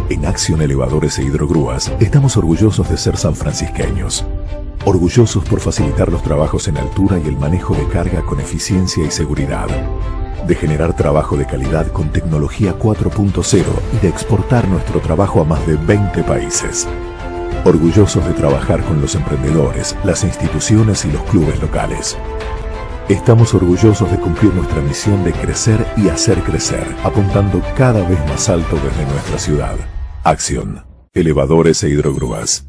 En Acción Elevadores e Hidrogrúas estamos orgullosos de ser sanfrancisqueños. Orgullosos por facilitar los trabajos en altura y el manejo de carga con eficiencia y seguridad. De generar trabajo de calidad con tecnología 4.0 y de exportar nuestro trabajo a más de 20 países. Orgullosos de trabajar con los emprendedores, las instituciones y los clubes locales. Estamos orgullosos de cumplir nuestra misión de crecer y hacer crecer, apuntando cada vez más alto desde nuestra ciudad. Acción. Elevadores e Hidrogrúas.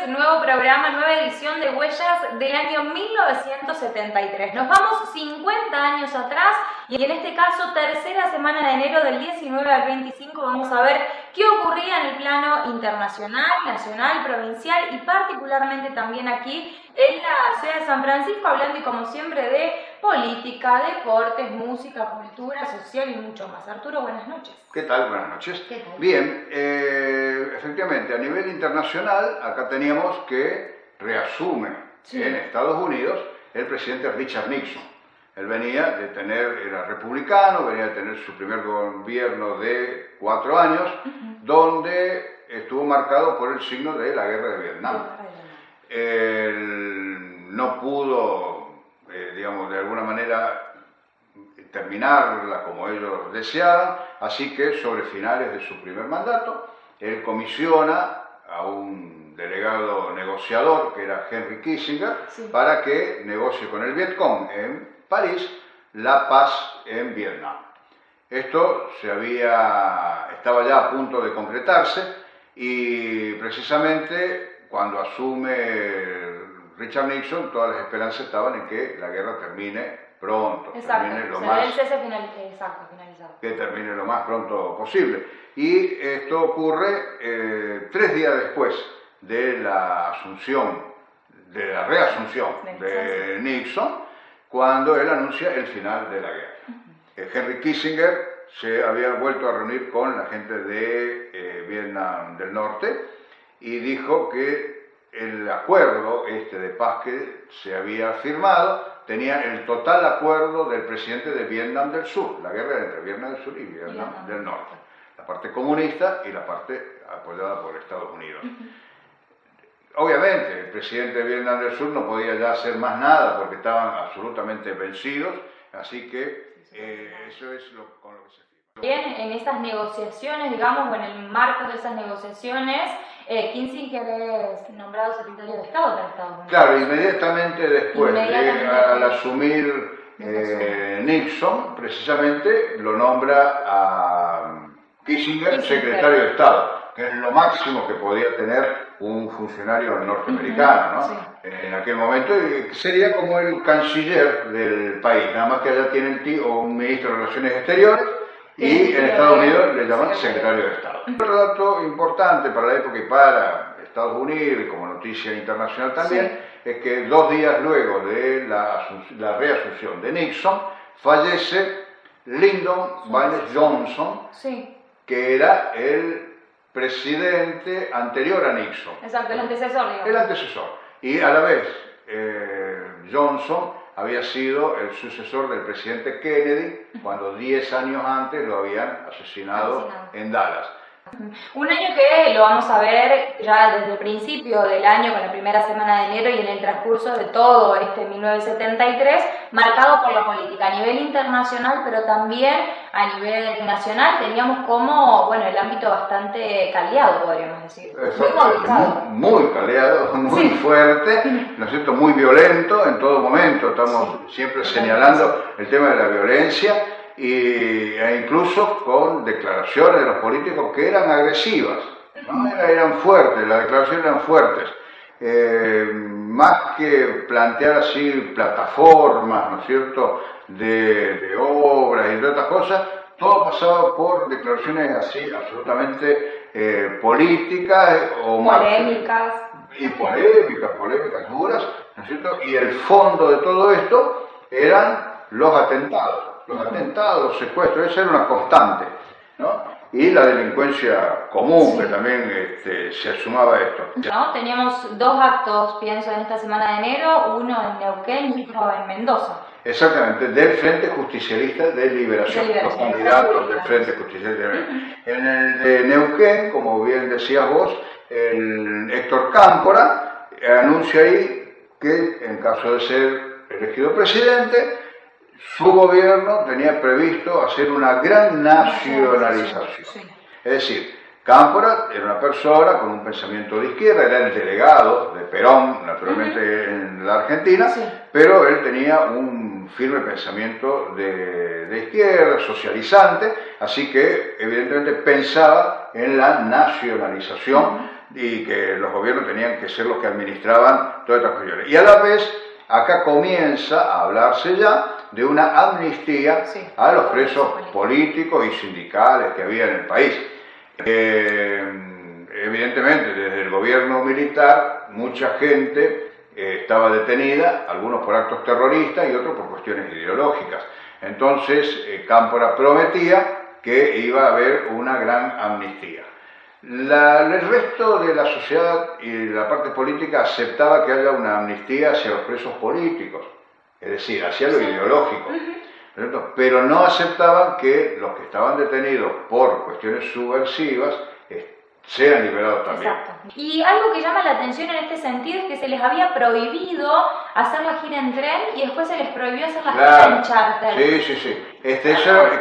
Nuevo programa, nueva edición de Huellas del año 1973. Nos vamos 50 años atrás y en este caso tercera semana de enero del 19 al 25 vamos a ver qué ocurría en el plano internacional, nacional, provincial y particularmente también aquí en la ciudad de San Francisco, hablando y como siempre de política, deportes, música, cultura, social y mucho más. Arturo, buenas noches. ¿Qué tal? Buenas noches. ¿Qué tal? Bien, efectivamente, a nivel internacional, acá teníamos que reasume en Estados Unidos el presidente Richard Nixon. Él venía de tener, era republicano, venía de tener su primer gobierno de 4 años, donde estuvo marcado por el signo de la guerra de Vietnam. Él no pudo, digamos, de alguna manera terminarla como ellos deseaban, así que sobre finales de su primer mandato, él comisiona a un delegado negociador, que era Henry Kissinger, para que negocie con el Vietcong en París la paz en Vietnam. Esto estaba ya a punto de concretarse y precisamente cuando asume Richard Nixon, todas las esperanzas estaban en que la guerra termine pronto, que termine lo más pronto posible. Y esto ocurre 3 días después de la reasunción de Nixon, cuando él anuncia el final de la guerra. Henry Kissinger se había vuelto a reunir con la gente de Vietnam del Norte y dijo que el acuerdo de paz que se había firmado tenía el total acuerdo del presidente de Vietnam del Sur. La guerra era entre Vietnam del Sur y Vietnam del Norte. La parte comunista y la parte apoyada por Estados Unidos. Obviamente, el presidente de Vietnam del Sur no podía ya hacer más nada porque estaban absolutamente vencidos, así que eso es con lo que se firma. Bien, en esas negociaciones, digamos, o en el marco de esas negociaciones, Kissinger es nombrado secretario de Estado para Estados Unidos. Claro, inmediatamente después, al asumir Nixon, precisamente lo nombra a Kissinger secretario de Estado, que es lo máximo que podía tener un funcionario norteamericano, ¿no? Sí. En aquel momento sería como el canciller del país, nada más que allá tiene un ministro de Relaciones Exteriores y en Estados Unidos le llaman secretario de Estado. Otro dato importante para la época y para Estados Unidos, y como noticia internacional también, es que 2 días luego de la reasunción de Nixon, fallece Lyndon Baines Johnson, que era el presidente anterior a Nixon. Exacto, el antecesor, digamos. El antecesor. Y a la vez, Johnson había sido el sucesor del presidente Kennedy cuando 10 años antes lo habían asesinado en Dallas. Un año que lo vamos a ver ya desde el principio del año, con la primera semana de enero y en el transcurso de todo este 1973, marcado por la política a nivel internacional, pero también a nivel nacional. Teníamos como, bueno, el ámbito bastante caldeado, podríamos decir. Muy caldeado, muy fuerte, ¿no es cierto? Muy violento en todo momento. Estamos siempre señalando el tema de la violencia. E incluso con declaraciones de los políticos que eran agresivas, ¿no? Eran fuertes, las declaraciones eran fuertes. Más que plantear así plataformas, ¿no es cierto?, de obras y de otras cosas, todo pasaba por declaraciones así absolutamente políticas o polémicas. Y polémicas duras, ¿no es cierto? Y el fondo de todo esto eran los atentados. Los atentados, los secuestros, esa era una constante, ¿no? Y la delincuencia común, que también se sumaba a esto. ¿No? Teníamos 2 actos, pienso, en esta semana de enero, uno en Neuquén y otro en Mendoza. Exactamente, del Frente Justicialista de Liberación, los candidatos del Frente Justicialista de Liberación. En el de Neuquén, como bien decías vos, el Héctor Cámpora anuncia ahí que en caso de ser elegido presidente, su gobierno tenía previsto hacer una gran nacionalización. Es decir, Cámpora era una persona con un pensamiento de izquierda, era el delegado de Perón, naturalmente en la Argentina, pero él tenía un firme pensamiento de izquierda, socializante, así que evidentemente pensaba en la nacionalización y que los gobiernos tenían que ser los que administraban todas estas cuestiones. Y a la vez, acá comienza a hablarse ya de una amnistía a los presos políticos y sindicales que había en el país. Evidentemente, desde el gobierno militar, mucha gente estaba detenida, algunos por actos terroristas y otros por cuestiones ideológicas. Entonces, Cámpora prometía que iba a haber una gran amnistía. El resto de la sociedad y la parte política aceptaba que haya una amnistía hacia los presos políticos, es decir, hacia lo ideológico, pero no aceptaban que los que estaban detenidos por cuestiones subversivas sean liberados también. Exacto. Y algo que llama la atención en este sentido es que se les había prohibido hacer la gira en tren y después se les prohibió hacer la gira en charter. Sí.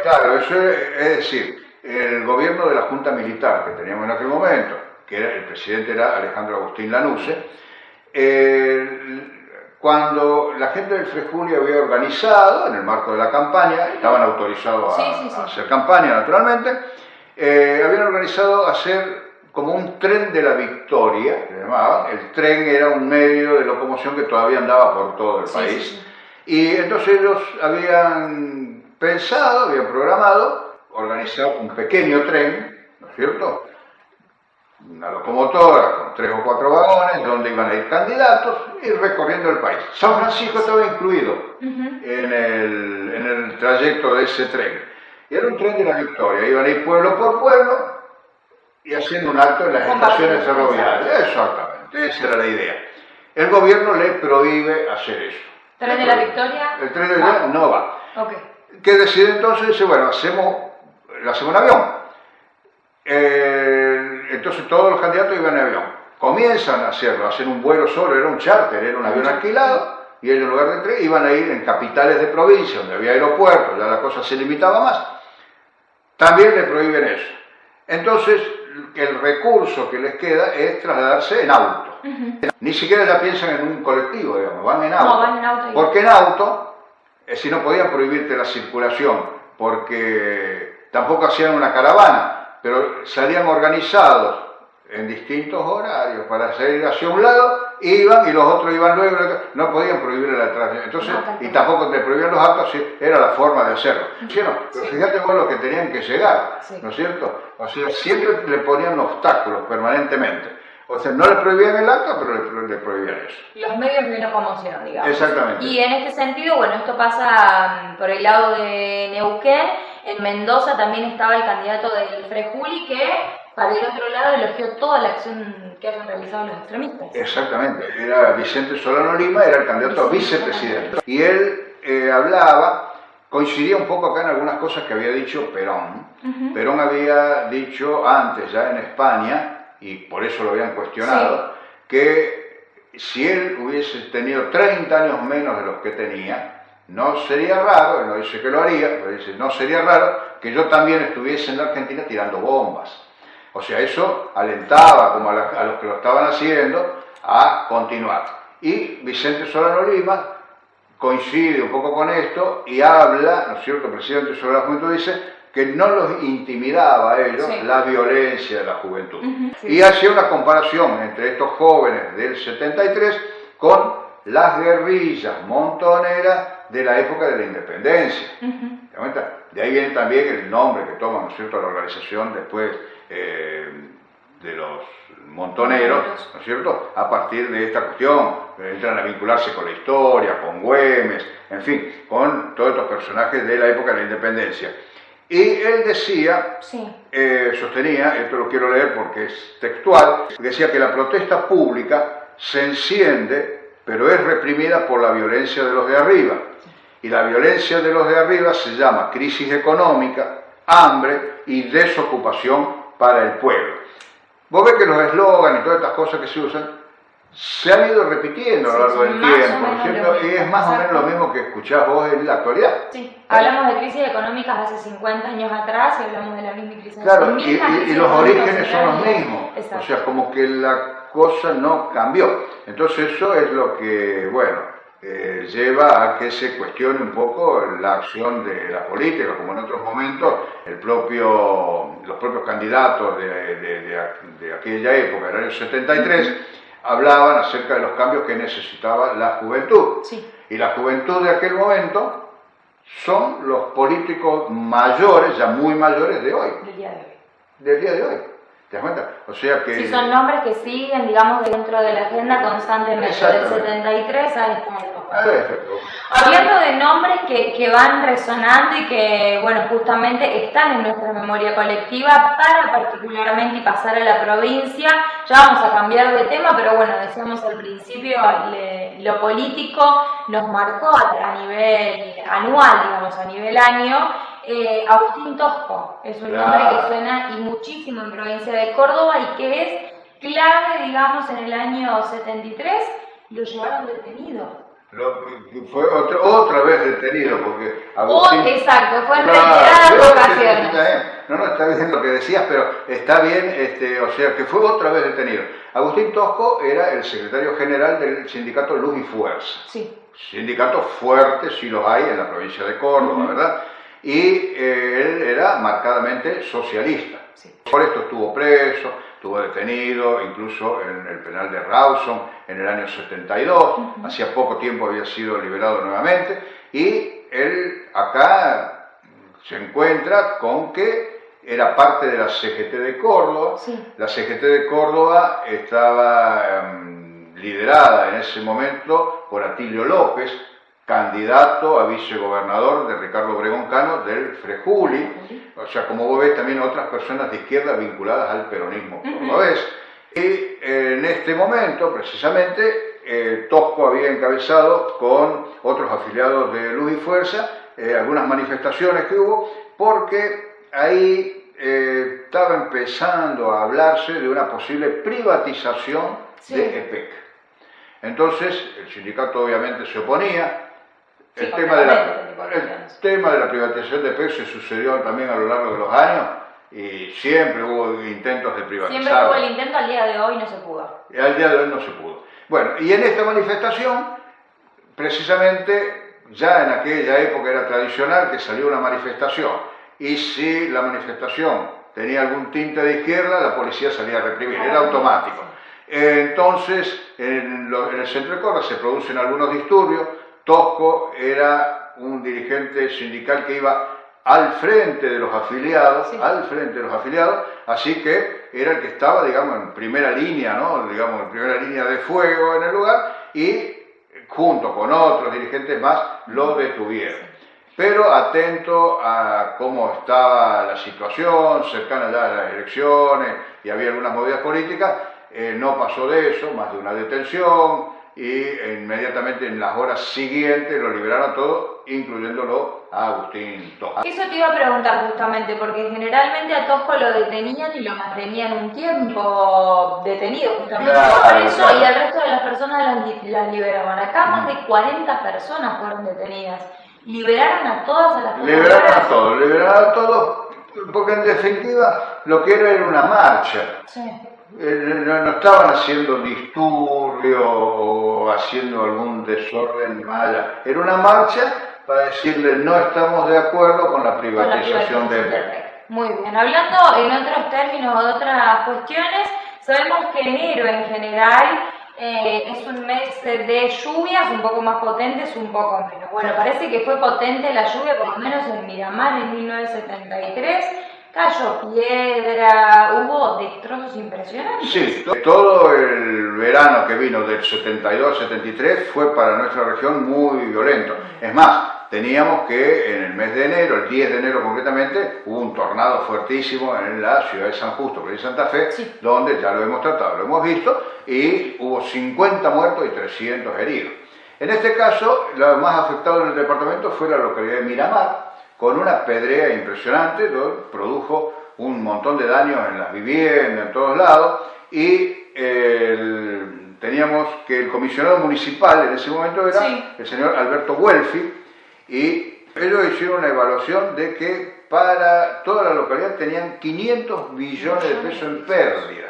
Claro, eso es decir, el gobierno de la Junta Militar que teníamos en aquel momento, que el presidente era Alejandro Agustín Lanusse, cuando la gente del Frejuli había organizado, en el marco de la campaña, estaban autorizados a hacer campaña naturalmente, habían organizado hacer como un tren de la victoria, que llamaban. El tren era un medio de locomoción que todavía andaba por todo el país. Y entonces ellos habían pensado, habían programado organizar un pequeño tren, ¿no es cierto?, una locomotora con 3 o 4 vagones donde iban a ir candidatos y recorriendo el país. San Francisco estaba incluido en el trayecto de ese tren. Y era un tren de la victoria, iban a ir pueblo por pueblo y haciendo un acto en las estaciones ferroviarias. Exactamente, esa era la idea. El gobierno le prohíbe hacer eso. ¿Tren de la victoria? El tren de la victoria no va. Okay. ¿Qué decide entonces? Dice, bueno, lo hacemos en avión. Entonces todos los candidatos iban en avión. Comienzan a hacerlo, hacen un vuelo solo, era un charter, era un avión alquilado, y ellos en lugar de tren iban a ir en capitales de provincia, donde había aeropuertos, ya la cosa se limitaba más. También le prohíben eso. Entonces, el recurso que les queda es trasladarse en auto. Ni siquiera ya piensan en un colectivo, digamos, van en auto. No, van en auto. Porque en auto, si no podían prohibirte la circulación, porque tampoco hacían una caravana, pero salían organizados en distintos horarios para salir hacia un lado, iban y los otros iban luego, no podían prohibir la transmisión. Entonces, y tampoco te prohibían los actos, sí, era la forma de hacerlo. ¿Sí, no? Pero fíjate vos lo que tenían que llegar, ¿no es cierto? O sea, siempre le ponían obstáculos permanentemente. O sea, no le prohibían el acto, pero le prohibían eso. Los medios de no conmoción, digamos. Exactamente. Y en este sentido, bueno, esto pasa por el lado de Neuquén. En Mendoza también estaba el candidato del Frejuli, que para el otro lado elogió toda la acción que hayan realizado los extremistas. Exactamente. Era Vicente Solano Lima, era el candidato a vicepresidente. Y él hablaba, coincidía un poco acá en algunas cosas que había dicho Perón. Perón había dicho antes, ya en España, y por eso lo habían cuestionado, que si él hubiese tenido 30 años menos de los que tenía, no sería raro, él no dice que lo haría, pero dice, no sería raro que yo también estuviese en la Argentina tirando bombas. O sea, eso alentaba como a los que lo estaban haciendo a continuar. Y Vicente Solano Lima coincide un poco con esto y habla, ¿no es cierto?, el presidente sobre la juventud dice que no los intimidaba a ellos la violencia de la juventud. Y hacía una comparación entre estos jóvenes del 73 con las guerrillas montoneras de la época de la independencia. ¿Te das cuenta? De ahí viene también el nombre que toma, ¿no es cierto?, la organización después de los montoneros, ¿no es cierto?, a partir de esta cuestión, entran a vincularse con la historia, con Güemes, en fin, con todos estos personajes de la época de la independencia. Y él decía, sostenía, esto lo quiero leer porque es textual, decía que la protesta pública se enciende, pero es reprimida por la violencia de los de arriba. Y la violencia de los de arriba se llama crisis económica, hambre y desocupación para el pueblo. Vos ves que los eslóganes y todas estas cosas que se usan se han ido repitiendo a lo largo del tiempo, ¿no es cierto? Y es más o menos lo mismo que escuchás vos en la actualidad. Sí, hablamos de crisis económicas hace 50 años atrás y hablamos de la misma crisis. Claro, y los orígenes son los mismos. Exacto. O sea, como que la cosa no cambió. Entonces eso es lo que, bueno, lleva a que se cuestione un poco la acción de la política, como en otros momentos los propios candidatos de aquella época, del año 73, hablaban acerca de los cambios que necesitaba la juventud. Y la juventud de aquel momento son los políticos mayores, ya muy mayores de hoy. Del día de hoy. ¿Te das cuenta? O sea que... Sí, son nombres que siguen, digamos, dentro de la agenda constantemente, del 73 a esta época. Hablando de nombres que van resonando y que, bueno, justamente están en nuestra memoria colectiva, para particularmente y pasar a la provincia, ya vamos a cambiar de tema, pero bueno, decíamos al principio, lo político nos marcó a nivel anual, digamos, a nivel año. Agustín Tosco es un nombre que suena y muchísimo en provincia de Córdoba y que es clave, digamos, en el año 73, lo llevaron detenido. Fue otra vez detenido, porque Agustín... exacto, fue en reiteradas ocasiones. No, está bien lo que decías, pero está bien, o sea, que fue otra vez detenido. Agustín Tosco era el secretario general del sindicato Luz y Fuerza. Sindicato fuerte, si los hay, en la provincia de Córdoba, ¿verdad? Y él era marcadamente socialista. Por esto estuvo preso, estuvo detenido, incluso en el penal de Rawson en el año 72, hacía poco tiempo había sido liberado nuevamente, y él acá se encuentra con que era parte de la CGT de Córdoba. La CGT de Córdoba estaba liderada en ese momento por Atilio López, candidato a vicegobernador de Ricardo Obregón Cano del Frejuli, o sea, como vos ves, también otras personas de izquierda vinculadas al peronismo cordobés. Y en este momento, precisamente, Tosco había encabezado con otros afiliados de Luz y Fuerza algunas manifestaciones que hubo, porque ahí estaba empezando a hablarse de una posible privatización de EPEC. Entonces, el sindicato obviamente se oponía. El tema de la privatización de EPEC se sucedió también a lo largo de los años y siempre hubo intentos de privatizar. Siempre hubo el intento, al día de hoy no se pudo. Al día de hoy no se pudo. Bueno, y en esta manifestación, precisamente, ya en aquella época era tradicional que salió una manifestación, y si la manifestación tenía algún tinte de izquierda, la policía salía a reprimir, era automático. Entonces, en el centro de Córdoba se producen algunos disturbios. Tosco era un dirigente sindical que iba al frente de los afiliados, así que era el que estaba, digamos, en primera línea, ¿no? Digamos, en primera línea de fuego en el lugar, y junto con otros dirigentes más lo detuvieron. Pero atento a cómo estaba la situación, cercana ya a las elecciones, y había algunas movidas políticas, no pasó de eso, más de una detención, y inmediatamente en las horas siguientes lo liberaron todo, incluyéndolo a Agustín Tosco. Eso te iba a preguntar justamente, porque generalmente a Tosco lo detenían y lo mantenían un tiempo detenido, justamente por eso, y al resto de las personas las liberaban. Acá más de 40 personas fueron detenidas. ¿Liberaron a todas a las personas? Liberaron a todos, porque en definitiva lo que era una marcha. Sí. No estaban haciendo disturbio o haciendo algún desorden mala. Era una marcha para decirle no estamos de acuerdo con la privatización de PEC. Muy bien, hablando en otros términos, de otras cuestiones, sabemos que enero en general es un mes de lluvias, un poco más potentes, un poco menos. Bueno, parece que fue potente la lluvia, por lo menos en Miramar en 1973. Cayó piedra, hubo destrozos impresionantes. Sí, todo el verano que vino del 72-73 fue para nuestra región muy violento. Es más, teníamos que en el mes de enero, el 10 de enero concretamente, hubo un tornado fuertísimo en la ciudad de San Justo, en Santa Fe, sí, donde ya lo hemos tratado, lo hemos visto, y hubo 50 muertos y 300 heridos. En este caso, lo más afectado en el departamento fue la localidad de Miramar, con una pedrea impresionante, donde produjo un montón de daños en las viviendas, en todos lados, y teníamos que el comisionado municipal en ese momento era el señor Alberto Guelfi, y ellos hicieron una evaluación de que para toda la localidad tenían 500 millones de pesos en pérdida,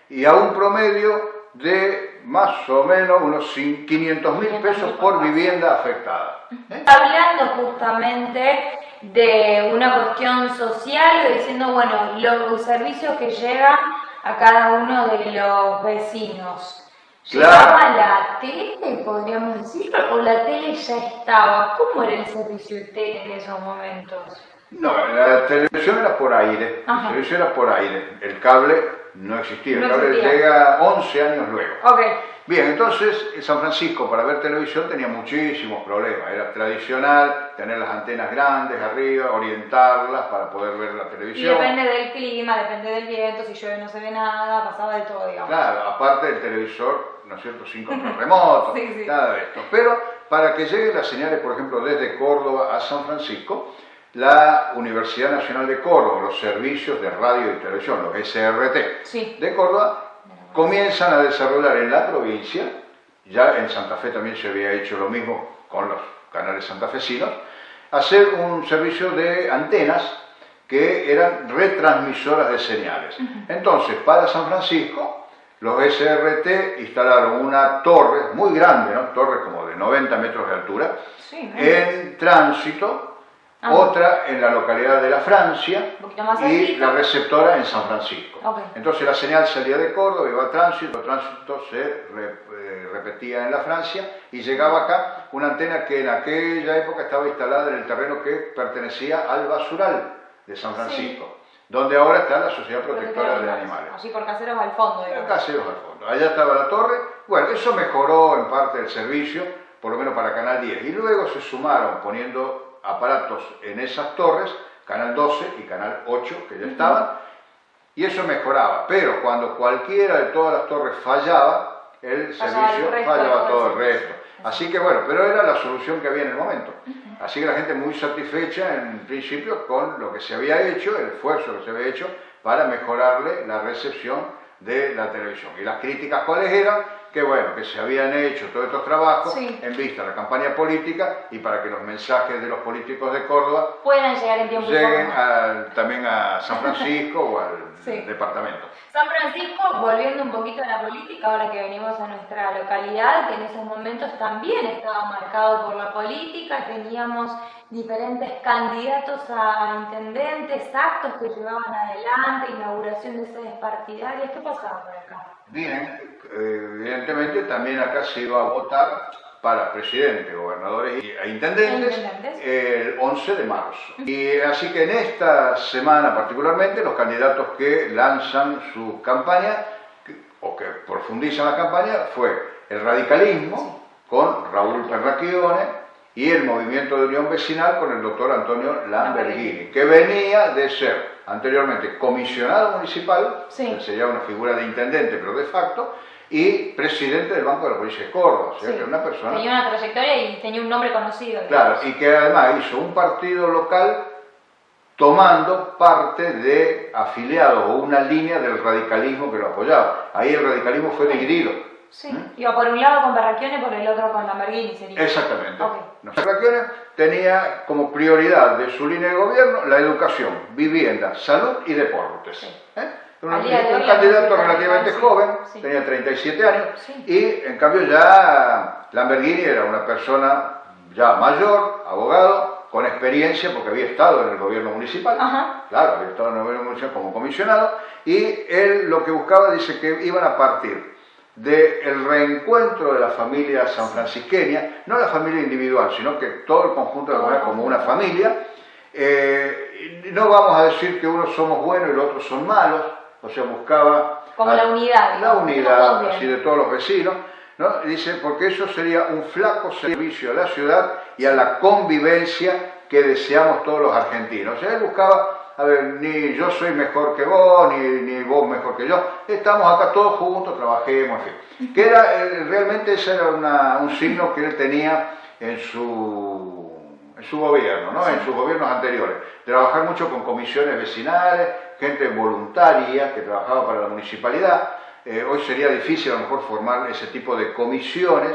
y a un promedio de más o menos unos 500.000 pesos por vivienda afectada. Hablando justamente de una cuestión social, diciendo, bueno, los servicios que llegan a cada uno de los vecinos. ¿Llegaba la tele, podríamos decir, o la tele ya estaba? ¿Cómo era el servicio de tele en esos momentos? No, la televisión era por aire, el servicio era por aire, el cable no existía, el cable llega 11 años luego. Bien, entonces San Francisco para ver televisión tenía muchísimos problemas, era tradicional tener las antenas grandes arriba, orientarlas para poder ver la televisión. Y depende del clima, depende del viento, si llueve no se ve nada, pasaba de todo, digamos. Claro, aparte del televisor, ¿no es cierto?, sin control remoto, nada de esto. Pero para que lleguen las señales, por ejemplo, desde Córdoba a San Francisco, la Universidad Nacional de Córdoba, los servicios de radio y televisión, los SRT de Córdoba, comienzan a desarrollar en la provincia, ya en Santa Fe también se había hecho lo mismo con los canales santafesinos, hacer un servicio de antenas que eran retransmisoras de señales. Entonces, para San Francisco, los SRT instalaron una torre muy grande, ¿no? Torre como de 90 metros de altura, en Tránsito, otra en la localidad de La Francia y la receptora en San Francisco. Entonces la señal salía de Córdoba, iba a Tránsito, se repetía en La Francia y llegaba acá una antena que en aquella época estaba instalada en el terreno que pertenecía al basural de San Francisco, donde ahora está la Sociedad Protectora de Animales. Así por Caseros al fondo, digamos. Caseros al fondo. Allá estaba la torre. Bueno, eso mejoró en parte el servicio, por lo menos para Canal 10. Y luego se sumaron poniendo aparatos en esas torres, Canal 12 y Canal 8, que ya estaban, y eso mejoraba. Pero cuando cualquiera de todas las torres fallaba, el servicio fallaba todo el resto. Así que bueno, pero era la solución que había en el momento. Así que la gente muy satisfecha en principio con lo que se había hecho, el esfuerzo que se había hecho para mejorarle la recepción de la televisión. Y las críticas, ¿cuáles eran? que bueno, que se habían hecho todos estos trabajos Sí. en vista de la campaña política y para que los mensajes de los políticos de Córdoba Puedan llegar en tiempo y lleguen forma. también a San Francisco o al Sí. departamento. San Francisco, volviendo un poquito a la política, ahora que venimos a nuestra localidad, que en esos momentos también estaba marcado por la política, teníamos diferentes candidatos a intendentes, actos que llevaban adelante, inauguración de sedes partidarias. ¿Qué pasaba por acá? Bien, evidentemente también acá se iba a votar para presidente, gobernadores e intendentes el 11 de marzo. Y así que en esta semana particularmente los candidatos que lanzan su campaña o que profundizan la campaña fue el radicalismo con Raúl Perracchione y el Movimiento de Unión Vecinal con el doctor Antonio Lamberghini, que venía de ser anteriormente comisionado municipal, Sí. que sería una figura de intendente pero de facto, y presidente del Banco de la Provincia de Córdoba, o sea Sí. que era una persona... Tenía una trayectoria y tenía un nombre conocido. Claro, y que además hizo un partido local tomando parte de afiliados o una línea del radicalismo que lo apoyaba. Ahí el radicalismo fue dividido. Sí. Iba por un lado con Perracchione y por el otro con Lamberghini, sería. Exactamente. Ok. Perracchione tenía como prioridad de su línea de gobierno la educación, vivienda, salud y deportes. Sí. Un Al día de hoy, candidato la relativamente sí. joven, Sí. tenía 37 años, Sí. y en cambio ya Lamberghini era una persona ya mayor, abogado, con experiencia porque había estado en el gobierno municipal, Ajá. claro, había estado en el gobierno municipal como comisionado, y él lo que buscaba, dice que iban a partir del reencuentro de la familia sanfrancisqueña, no la familia individual, sino que todo el conjunto de la comunidad como una familia. No vamos a decir que unos somos buenos y los otros son malos, o sea, buscaba Como la unidad. la Todos unidad bien. así de todos los vecinos, ¿no? Y dice, porque eso sería un flaco servicio a la ciudad y a la convivencia que deseamos todos los argentinos. O sea, él buscaba, a ver, ni yo soy mejor que vos, ni vos mejor que yo, estamos acá todos juntos, trabajemos, en fin. Que era, realmente ese era un signo que él tenía en su gobierno, ¿no? En sus gobiernos anteriores. Trabajar mucho con comisiones vecinales, gente voluntaria que trabajaba para la municipalidad. Hoy sería difícil a lo mejor formar ese tipo de comisiones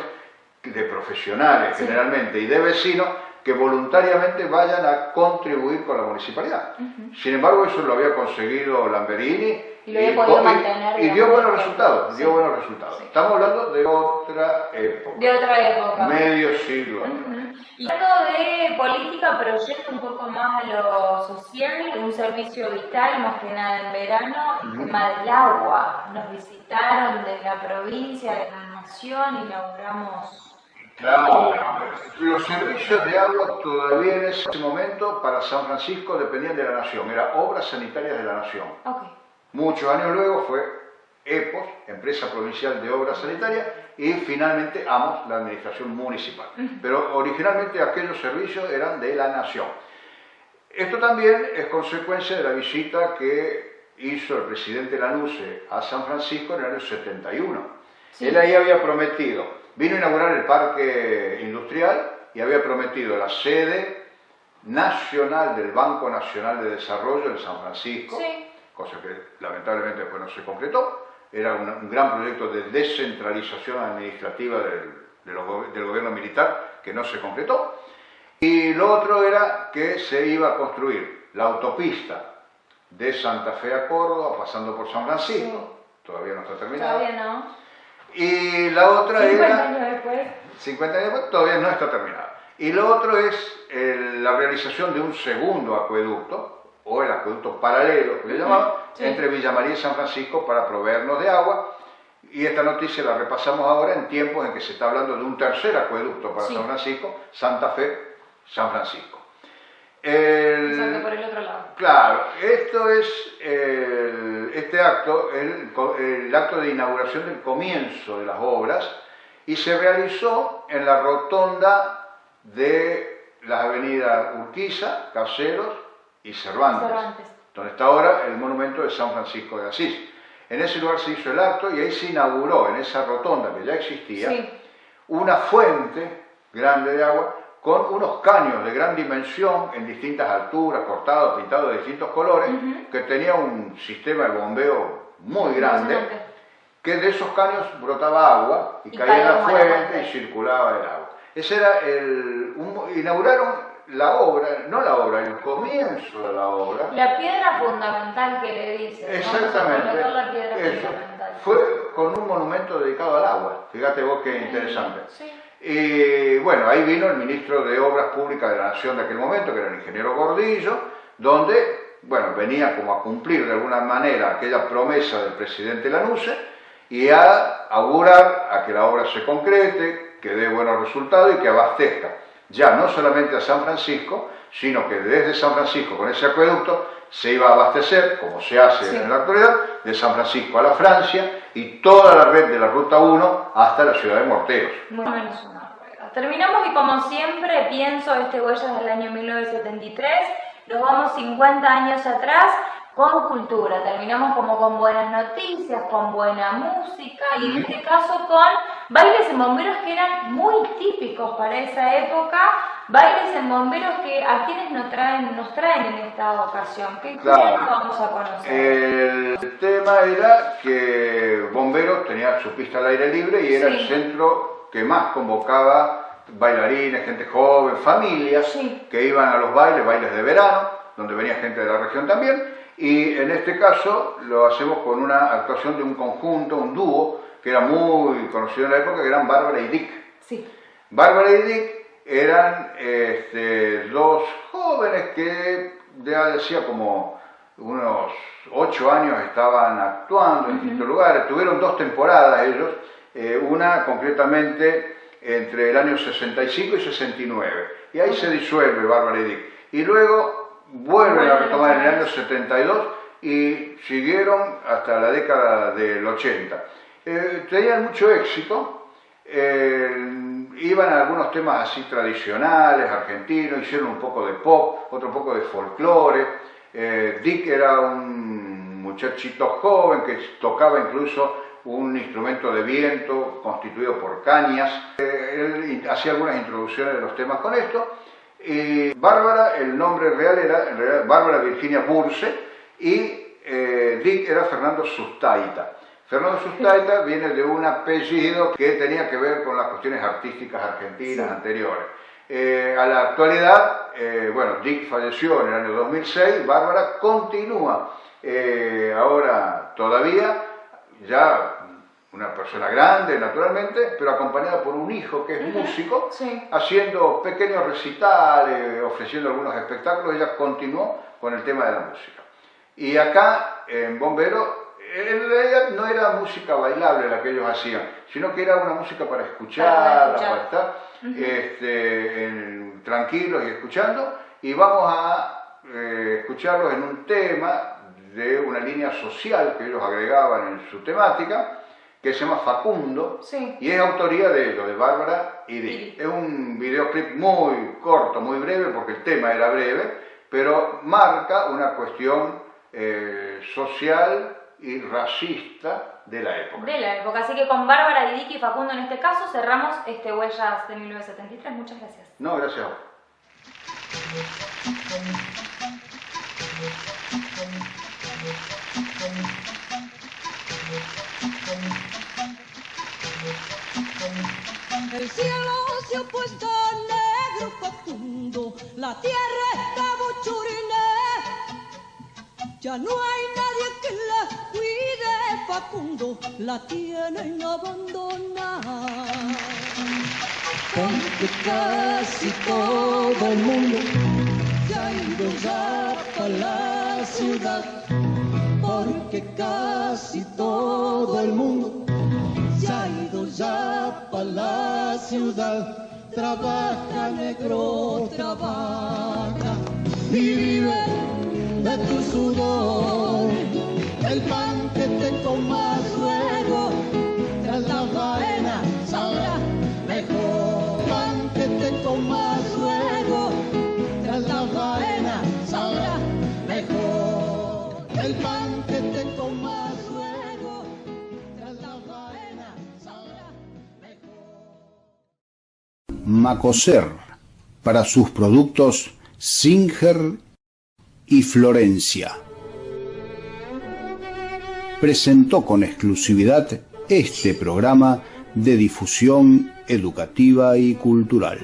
de profesionales Sí. generalmente y de vecinos que voluntariamente vayan a contribuir con la municipalidad. Sin embargo, eso lo había conseguido Lamberghini Y lo había podido mantener, y dio digamos, buenos en el resultados. tiempo. Dio Sí. buenos resultados. Sí. Estamos hablando de otra época. De otra época. Medio siglo. Y hablando de política, pero yendo un poco más a lo social, un servicio vital, más que nada en verano, el tema del agua. Nos visitaron de la provincia, de la nación, inauguramos. Claro, los servicios de agua todavía en ese momento para San Francisco dependían de la Nación, era Obras Sanitarias de la Nación. Ok. Muchos años luego fue EPOS, Empresa Provincial de Obras Sanitarias, y finalmente AMOS, la Administración Municipal. Pero originalmente aquellos servicios eran de la Nación. Esto también es consecuencia de la visita que hizo el presidente Lanusse a San Francisco en el año 71. Sí. Él ahí había prometido, vino a inaugurar el parque industrial y había prometido la sede nacional del Banco Nacional de Desarrollo en San Francisco, Sí. cosa que lamentablemente después no se concretó. Era un gran proyecto de descentralización administrativa del gobierno militar que no se concretó. Y lo otro era que se iba a construir la autopista de Santa Fe a Córdoba, pasando por San Francisco, todavía no está terminada. Todavía no. Y la otra 50 era, años después. 50 años después, todavía no está terminada. Y lo otro es la realización de un segundo acueducto, o el acueducto paralelo, que le llamaban, Sí. entre Villa María y San Francisco para proveernos de agua. Y esta noticia la repasamos ahora en tiempos en que se está hablando de un tercer acueducto para Sí. San Francisco, Santa Fe, San Francisco. Exacto, por el otro lado. Claro, esto es este acto, el acto de inauguración del comienzo de las obras, y se realizó en la rotonda de las avenidas Urquiza, Caseros y Cervantes, donde está ahora el monumento de San Francisco de Asís. En ese lugar se hizo el acto y ahí se inauguró, en esa rotonda que ya existía, Sí. una fuente grande de agua con unos caños de gran dimensión en distintas alturas, cortados, pintados de distintos colores, que tenía un sistema de bombeo muy grande, Impresionante. que de esos caños brotaba agua y caía en la fuente y circulaba el agua. Ese era inauguraron la obra, no la obra, el comienzo de la obra. La piedra fundamental que le dice. Exactamente. La piedra Eso. fundamental. Fue con un monumento dedicado al agua. Fíjate vos qué interesante. Sí. Y bueno, ahí vino el ministro de Obras Públicas de la Nación de aquel momento, que era el ingeniero Gordillo, donde, bueno, venía como a cumplir de alguna manera aquella promesa del presidente Lanusse y a augurar a que la obra se concrete, que dé buenos resultados y que abastezca ya no solamente a San Francisco, sino que desde San Francisco con ese acueducto se iba a abastecer, como se hace en la actualidad, de San Francisco a la Francia y toda la red de la Ruta 1 hasta la ciudad de Morteros. Muy menos una rueda. Terminamos y como siempre pienso Huellas del año 1973, nos vamos 50 años atrás con cultura, terminamos como con buenas noticias, con buena música y en este caso con bailes en bomberos que eran muy típicos para esa época, bailes en bomberos que a quienes nos traen en esta ocasión. ¿Qué vamos a conocer? El tema era que Bomberos tenía su pista al aire libre y era el centro que más convocaba bailarines, gente joven, familias que iban a los bailes de verano, donde venía gente de la región también. Y en este caso lo hacemos con una actuación de un conjunto, un dúo, que era muy conocido en la época, que eran Bárbara y Dick. Sí. Bárbara y Dick eran dos jóvenes que ya decía como unos 8 años estaban actuando en distintos lugares. Tuvieron 2 temporadas ellos, una concretamente entre el año 65 y 69. Y ahí se disuelve Bárbara y Dick. Y luego vuelven a retomar en el año 72 y siguieron hasta la década del 80. Tenían mucho éxito, iban a algunos temas así tradicionales, argentinos, hicieron un poco de pop, otro poco de folclore. Dick era un muchachito joven que tocaba incluso un instrumento de viento constituido por cañas. Él hacía algunas introducciones de los temas con esto. Y Bárbara, el nombre real era Bárbara Virginia Burse y Dick era Fernando Sustaita. Fernando Sustaita viene de un apellido que tenía que ver con las cuestiones artísticas argentinas anteriores. A la actualidad, bueno, Dick falleció en el año 2006, Bárbara continúa ahora todavía, ya una persona grande naturalmente, pero acompañada por un hijo que es músico, haciendo pequeños recitales, ofreciendo algunos espectáculos. Ella continuó con el tema de la música. Y acá en Bombero, en realidad no era música bailable la que ellos hacían, sino que era una música para escuchar, para estar tranquilos y escuchando. Y vamos a escucharlos en un tema de una línea social que ellos agregaban en su temática, que se llama Facundo, y es autoría de ellos, de Bárbara y Dick. Es un videoclip muy corto, muy breve, porque el tema era breve, pero marca una cuestión social y racista de la época. Así que con Bárbara y Dick y Facundo en este caso cerramos Huellas de 1973. Muchas gracias. No, gracias a vos. El cielo se ha puesto negro Facundo, la tierra está bochorina. Ya no hay nadie que la cuide, Facundo, la tienen abandonada. Porque casi todo el mundo se ha ido ya para la ciudad. Porque casi todo el mundo se ha ido ya para la ciudad. Trabaja, negro, trabaja y vive de tu sudor. El pan que te comas luego, tras la faena sabrá mejor. Pan que te comas luego, tras la faena sabrá mejor. El pan que te comas luego, tras la faena sabrá mejor. Macoser, para sus productos Singer y Florencia. Presentó con exclusividad este programa de difusión educativa y cultural.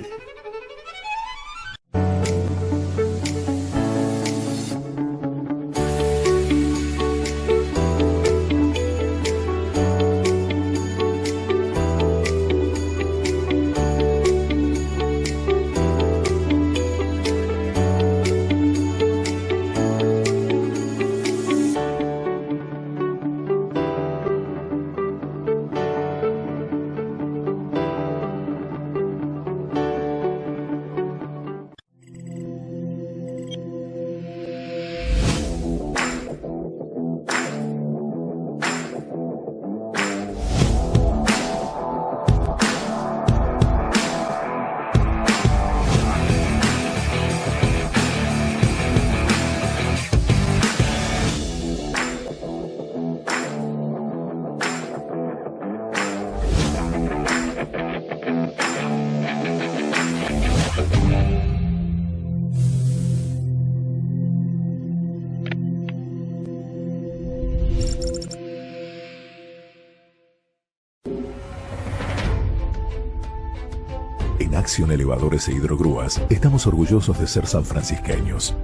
En Acción Elevadores e Hidrogrúas estamos orgullosos de ser sanfrancisqueños.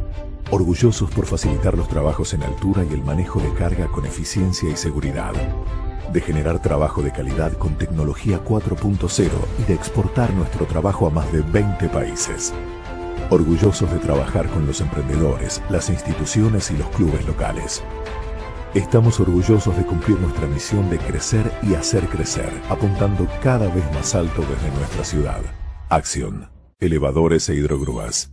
Orgullosos por facilitar los trabajos en altura y el manejo de carga con eficiencia y seguridad. De generar trabajo de calidad con tecnología 4.0 y de exportar nuestro trabajo a más de 20 países. Orgullosos de trabajar con los emprendedores, las instituciones y los clubes locales. Estamos orgullosos de cumplir nuestra misión de crecer y hacer crecer, apuntando cada vez más alto desde nuestra ciudad. Acción. Elevadores e Hidrogrúas.